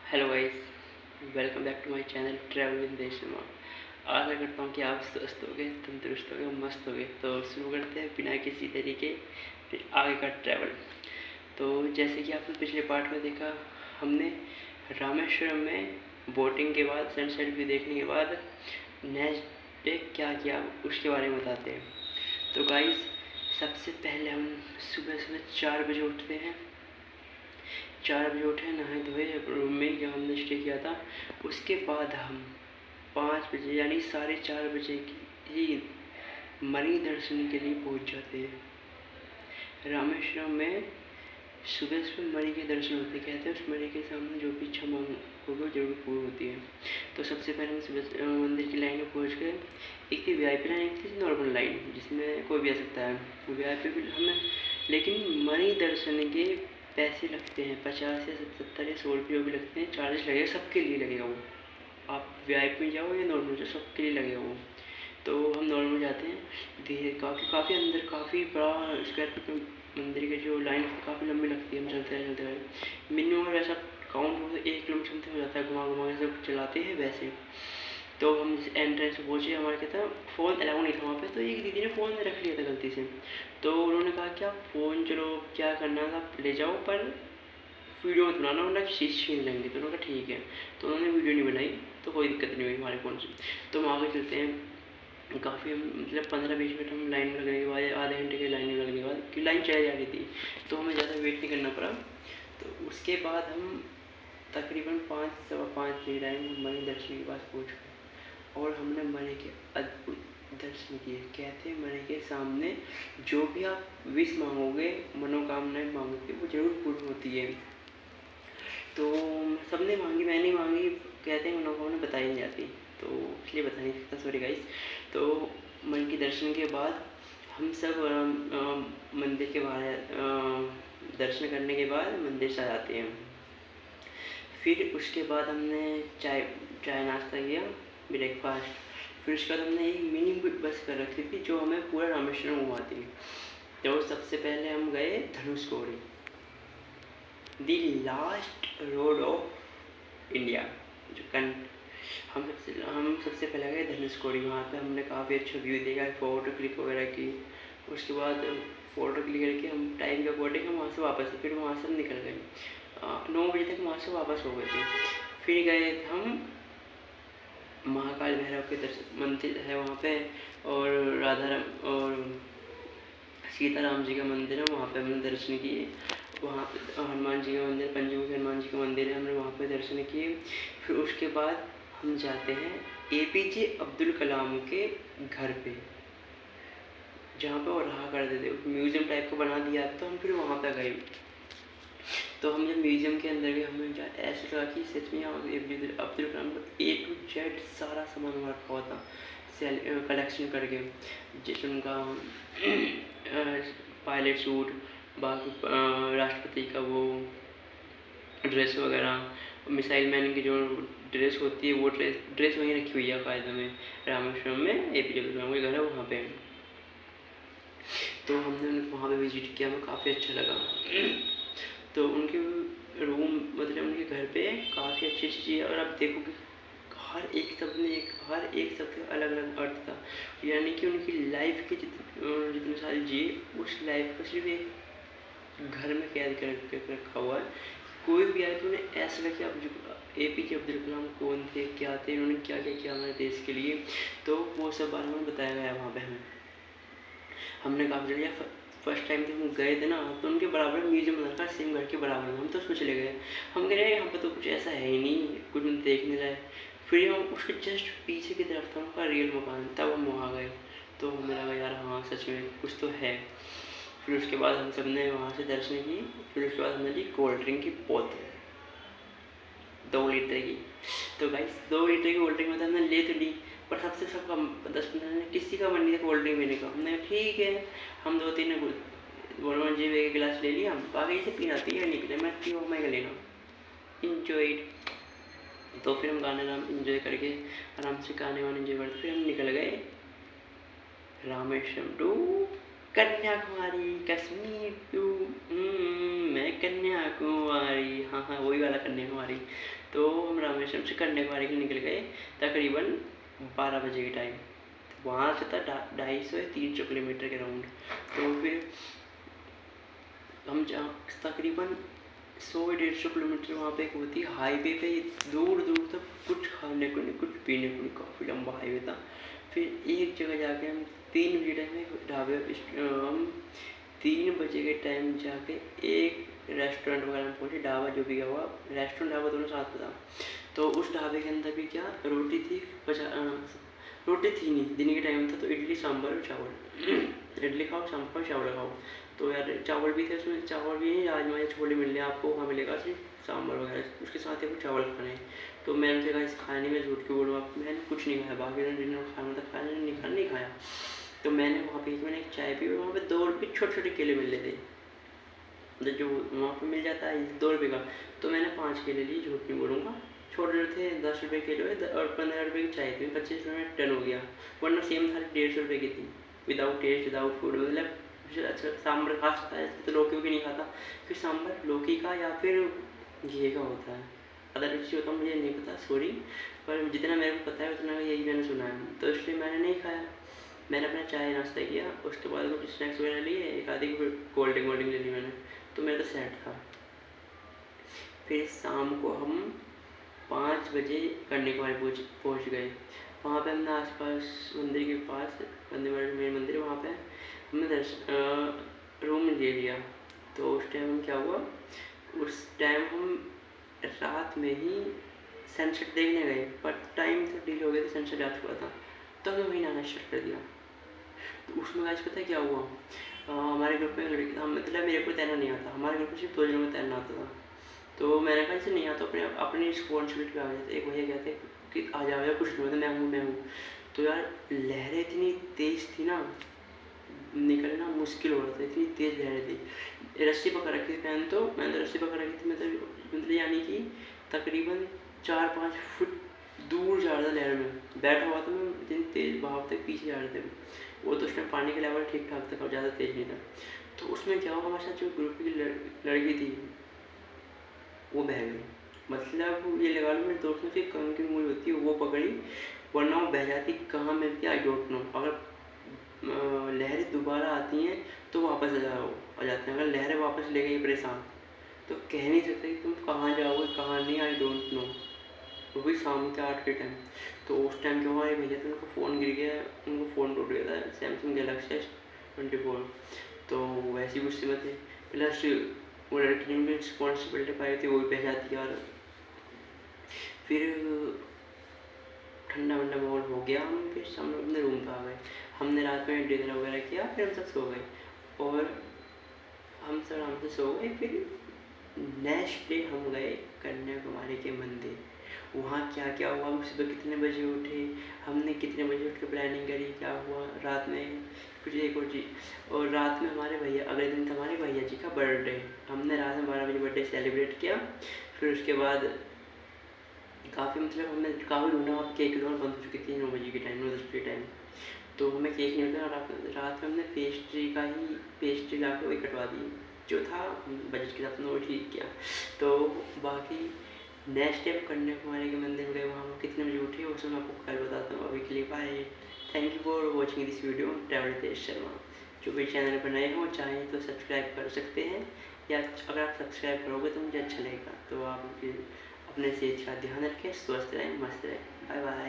Hello guys, welcome back to my channel travel with Desh Sharma. आशा करता हूँ कि आप स्वस्थ होगे, तंदुरुस्त होगे, मस्त होगे। तो शुरू करते हैं बिना किसी तरीके फिर आगे का ट्रैवल। तो जैसे कि आपने पिछले पार्ट में देखा, हमने रामेश्वरम में बोटिंग के बाद, सनसेट व्यू देखने के बाद नेक्स्ट डे क्या किया उसके बारे में बताते हैं। तो गाइस, सबसे पहले हम सुबह सुबह 4 बजे उठते हैं। 4 बजे उठे, नहाए धोए, रूम में जहाँ हमने स्टे किया था। उसके बाद हम 5 बजे यानी 4:30 बजे ही मणि दर्शन के लिए पहुंच जाते हैं। रामेश्वरम में सुबह सुबह मणि के दर्शन होते, कहते हैं उस मणि के सामने जो भी इच्छा मांगोगे जरूर पूरी होती है। तो सबसे पहले हम सुबह मंदिर की लाइन में पहुँच गए। एक थी VIP लाइन, एक थी नॉर्मल लाइन जिसमें कोई भी आ सकता है। VIP भी हमें, लेकिन मणि दर्शन के पैसे लगते हैं 50 या 70 या 100 रुपये भी लगते हैं। चार्जेस लगेगा, सबके लिए लगेगा वो। आप VIP में जाओ या नॉर्मल जाओ, सबके लिए लगेगा वो। तो हम नॉर्मल जाते हैं। धीरे काफ़ी अंदर, काफ़ी बड़ा स्क्वायर फीट मंदिर की जो लाइन काफ़ी लंबी लगती है। हम चलते रहे मिनिमम ऐसा काउंट हो तो 1 किलोमीटर समथिंग हो जाता है। घुमा घुमा के सब चलाते हैं वैसे। तो हम जिस एंट्रेंस पे पहुँचे, हमारे क्या था, फ़ोन अलाउ नहीं था वहाँ पे। तो एक दीदी ने फ़ोन रख लिया था गलती से। तो उन्होंने कहा कि आप फ़ोन चलो क्या करना था ले जाओ, पर वीडियो मत बनाना वरना छीन लेंगे। तो उन्होंने कहा ठीक है। तो उन्होंने वीडियो नहीं बनाई, तो कोई दिक्कत नहीं हुई हमारे फ़ोन से। तो हम आगे चलते हैं। काफ़ी हम मतलब 15-20 मिनट हम लाइन में लगने के बाद, आधे घंटे की लाइन में लगने के बाद, कि लाइन चली जा रही थी तो हमें ज़्यादा वेट नहीं करना पड़ा। तो उसके बाद हम तकरीबन 5 सवा 5 के टाइम मणि दर्शन के पास पहुँच गए और हमने मणि के अद्भुत दर्शन किए। कहते हैं मणि के सामने जो भी आप विश मांगोगे, मनोकामनाएं मांगोगे, वो जरूर पूर्ण होती है। तो सबने मांगी, मैंने मांगी। कहते हैं मनोकामना बताई नहीं जाती, तो इसलिए बता नहीं सकता, सॉरी गाइस। तो मणि के दर्शन के बाद हम सब मंदिर के बाहर दर्शन करने के बाद मंदिर से आते हैं। फिर उसके बाद हमने चाय चाय नाश्ता किया, ब्रेकफास्ट। फिर उसके बाद हमने एक मिनी बस कर रखी थी जो हमें पूरा रामेश्वरम घुमाती। तो सबसे पहले हम गए धनुषकोडी, दी लास्ट रोड ऑफ इंडिया। हम सबसे पहले गए धनुषकोडी। वहाँ पे हमने काफ़ी अच्छा व्यू देखा, फ़ोटो क्लिक वगैरह की। उसके बाद फ़ोटो क्लिक करके हम टाइम के अकॉर्डिंग हम वहाँ से वापस, फिर वहाँ से हम निकल गए। 9 बजे तक वहाँ से वापस हो गए थे। फिर गए हम महाकाल भैरव के दर्शन, मंदिर है वहाँ पे, और राधा राम और सीताराम जी का मंदिर है, वहाँ पे हमने दर्शन किए। वहाँ पे हनुमान जी का मंदिर, पंचमुखी हनुमान जी का मंदिर है, हमने वहाँ पे दर्शन किए। फिर उसके बाद हम जाते हैं APJ अब्दुल कलाम के घर पे, जहाँ पे वो रहा करते थे। म्यूज़ियम टाइप का बना दिया, तो हम फिर वहाँ पे गए। तो हम जब म्यूज़ियम के अंदर गए, हमें ऐसा लगा कि सच में यहाँ APJ अब्दुल कलाम का A to Z सारा सामान रखा हुआ था, कलेक्शन करके। जैसे उनका पायलट सूट, बाकी राष्ट्रपति का वो ड्रेस वगैरह, मिसाइल मैन की जो ड्रेस होती है वो ड्रेस वहीं रखी हुई है कायदे में। रामेश्वरम में APJ अब्दुल कलाम के घर है वहाँ पे। तो हमने वहाँ पे विजिट किया, हमें काफ़ी अच्छा लगा। तो उनके रूम, मतलब उनके घर पे काफ़ी अच्छी अच्छी चीज़, और आप देखोगे हर एक शब्द का अलग अलग अर्थ था। यानी कि उनकी लाइफ के जितने साल जिए, उस लाइफ को सिर्फ एक घर में कैद कर रखा हुआ है। कोई भी आए तो उन्हें ऐसा लगे आप जो APJ अब्दुल कलाम कौन थे, क्या थे, उन्होंने क्या क्या किया हमारे देश के लिए, तो वो सब बारे में बताया गया वहाँ पे हमें। हमने काफ़ी लिया। फर्स्ट टाइम जब हम गए थे ना, तो उनके बराबर म्यूजियम बना था, सेम घर के बराबर में। हम तो उसमें चले गए, हम कह रहे हैं यहाँ पर तो कुछ ऐसा है ही नहीं, कुछ देखने लायक। फिर हम उसके जस्ट पीछे की तरफ था उनका रियल मकान, तब हम वहाँ गए। तो हमें लगा यार हाँ सच में कुछ तो है। फिर उसके बाद हम सब ने वहाँ से दर्शन की। फिर उसके बाद हमने ली कोल्ड ड्रिंक की बोतल 2 लीटर की। तो गाइस 2 लीटर की कोल्ड ड्रिंक मतलब हमने ले तो ली, पर सबसे सबका 10-15 ने किसी का मन नहीं था कोल्ड ड्रिंक पीने का। हमने कहा ठीक है, हम 2-3 ने 1 GB का गिलास ले लिया। बाकी इसे पीना चाहिए नहीं पीना, मैं पियो मैं का लेना, इन्जॉय। तो फिर हम गाने इन्जॉय करके आराम से गाने वाने इन्जॉय करते फिर हम निकल गए रामेश्वरम टू कन्याकुमारी कश्मीर टू मैं कन्याकुमारी, हाँ हाँ वही वाला कन्याकुमारी। तो हम रामेश्वरम से कन्याकुमारी के लिए निकल गए तकरीबन 12 बजे के टाइम। वहाँ से था 250 या 300 किलोमीटर के राउंड। तो फिर हम जहाँ तकरीबन 100-150 किलोमीटर वहाँ पे एक होती हाईवे पे, दूर दूर तक कुछ खाने को नहीं, कुछ पीने को नहीं, काफ़ी लंबा हाईवे था। फिर एक जगह जाके हम 3 बजे टाइम ढाबे, हम 3 बजे के टाइम जाके एक रेस्टोरेंट वगैरह में पहुँचे, ढाबा जो भी हुआ, रेस्टोरेंट ढाबा दोनों साथ में था। तो उस ढाबे के अंदर भी क्या रोटी थी, रोटी थी नहीं, दिन के टाइम था, तो इडली सांभर और चावल इडली खाओ, सांभर खाओ, चावल खाओ। तो यार चावल भी थे उसमें, चावल भी नहीं, राजमा या छोले मिल रहे आपको, वहाँ मिलेगा सिर्फ सांभर वगैरह, उसके साथ ही चावल खाने। तो मैंने उनसे कहा इस खाने में झूठ क्यों बोलूँ, मैंने कुछ नहीं खाया, बाकी जिन्होंने खाना था खाया, नहीं खाया। तो मैंने वहाँ पे मैंने एक चाय पी, वहाँ पे 2 रुपये छोटे छोटे केले मिल रहे थे, जो वहाँ पे मिल जाता है 2 रुपये का। तो मैंने 5 केले लिए, झूठ नहीं बोलूँगा, छोटे थे, 10 रुपये किलो है, और 15 रुपये की चाय थी, 25 रुपये में टन हो गया। वरना सेम थाली 150 रुपये की थी, विदाउट टेस्ट, विदाउट फूड, मतलब अच्छा सांभर खा सकता है तो लौकी भी नहीं खाता। फिर सांभर लौकी का या फिर घी का होता है, अदर रुचि होता मुझे नहीं पता, सॉरी, पर जितना मेरे को पता है उतना यही मैंने सुना है, तो इसलिए मैंने नहीं खाया। मैंने अपना चाय नाश्ता किया, उसके बाद कुछ स्नैक्स वगैरह लिए, एक आधी कोल्ड ड्रिंक ले ली मैंने, तो मेरा तो सेट था। फिर शाम को हम 5 बजे कन्याकुमारी पहुँच गए। वहाँ पे हमने आसपास मंदिर के पास, मेन मंदिर, वहाँ पे हमने रूम ले लिया। तो उस टाइम क्या हुआ, उस टाइम हम रात में ही सनसेट देखने गए, पर टाइम तो डिले हो गया था, सनसेट आ चुका था। तो हमने वहीं नहाना स्टार्ट कर दिया। तो उसमें आज पता है क्या हुआ, हमारे ग्रुप में लड़की था, मतलब मेरे को तैरना नहीं आता, हमारे ग्रुप में सिर्फ 2 जनों को तैरना आता था। तो मैंने कहा इसे नहीं आता, अपनी रिस्पॉन्सिबिलिटी पे आ जाते। एक भैया कहते कि आ जाओ यार, कुछ नहीं होता, मैं हूँ। तो यार लहरें इतनी तेज़ थी ना, निकलना मुश्किल हो रहा था, इतनी तेज़ लहरें थी। रस्सी पकड़ रखी थी मैंने तो रस्सी पकड़ रखी थी, मतलब यानी कि तकरीबन 4-5 फुट दूर जा रहा था लहर में, बैठा हुआ था मैं, इतनी तेज़ बहाव तक पीछे जा रहे थे वो। तो उसमें पानी का लेवल ठीक ठाक था, ज़्यादा तेज़ नहीं था। तो उसमें क्या हुआ, हमारे साथ जो ग्रुप की लड़की थी वो बह गई, मतलब ये लगा लो मेरे दोस्त ने फिर कम की मूवी होती है वो पकड़ी, वरना वो बह जाती, कहाँ मिलती आई डोंट नो। अगर लहरें दोबारा आती हैं तो वापस आ जाते हैं, अगर लहरें वापस ले गई परेशान, तो कह नहीं सकते कि तुम कहाँ जाओगे कहाँ नहीं, आई डोंट नो। वो भी शाम के 8 के टाइम। तो उस टाइम क्या हुआ, भैया तो उनका फ़ोन गिर गया, उनको फ़ोन टूट गया था, सैमसंग गैलेक्सी S24। तो वैसे ही गुस्से में थे, प्लस वो लड़की ने भी रिस्पॉन्सिबिलिटी पाई थी, वो भी बह जाती है। और फिर ठंडा वंडा माहौल हो गया, हम फिर हम अपने रूम पर आ गए। हमने रात में डिनर वगैरह किया, फिर हम सब सो गए, और हम सब आराम से सो गए। फिर नेक्स्ट डे हम गए कन्याकुमारी के मंदिर। वहाँ क्या क्या हुआ, हम सुबह कितने बजे उठे, हमने कितने बजे उठ के प्लानिंग करी, क्या हुआ रात में, कुछ एक और चीज़। और रात में हमारे भैया, अगले दिन था हमारे भैया जी का बर्थडे, हमने रात में 12 बजे बर्थडे सेलिब्रेट किया। फिर उसके बाद काफ़ी, मतलब हमने काफ़ी ढूंढा, आप केक की दुकान बंद हो चुकी थी 9 बजे के टाइम, 9-10 के टाइम। तो हमें केक नहीं मिला, रात में हमने पेस्ट्री ला के वही कटवा दी, जो था बजट के साथ वो ठीक किया। तो बाकी नेक्स्ट टाइम कन्याकुमारी के मंदिर में गए, वहाँ हम कितने बजे उठे वो सब मैं आपको कल बताता हूँ। अभी के लिए bye, thank you for watching this video. Travel Ritesh Sharma, जो भी चैनल पर नए हो चाहें तो सब्सक्राइब कर सकते हैं, या अगर आप सब्सक्राइब करोगे तो मुझे अच्छा लगेगा। तो आप अपने सेहत का ध्यान रखें, स्वस्थ रहें, मस्त रहें। Bye bye.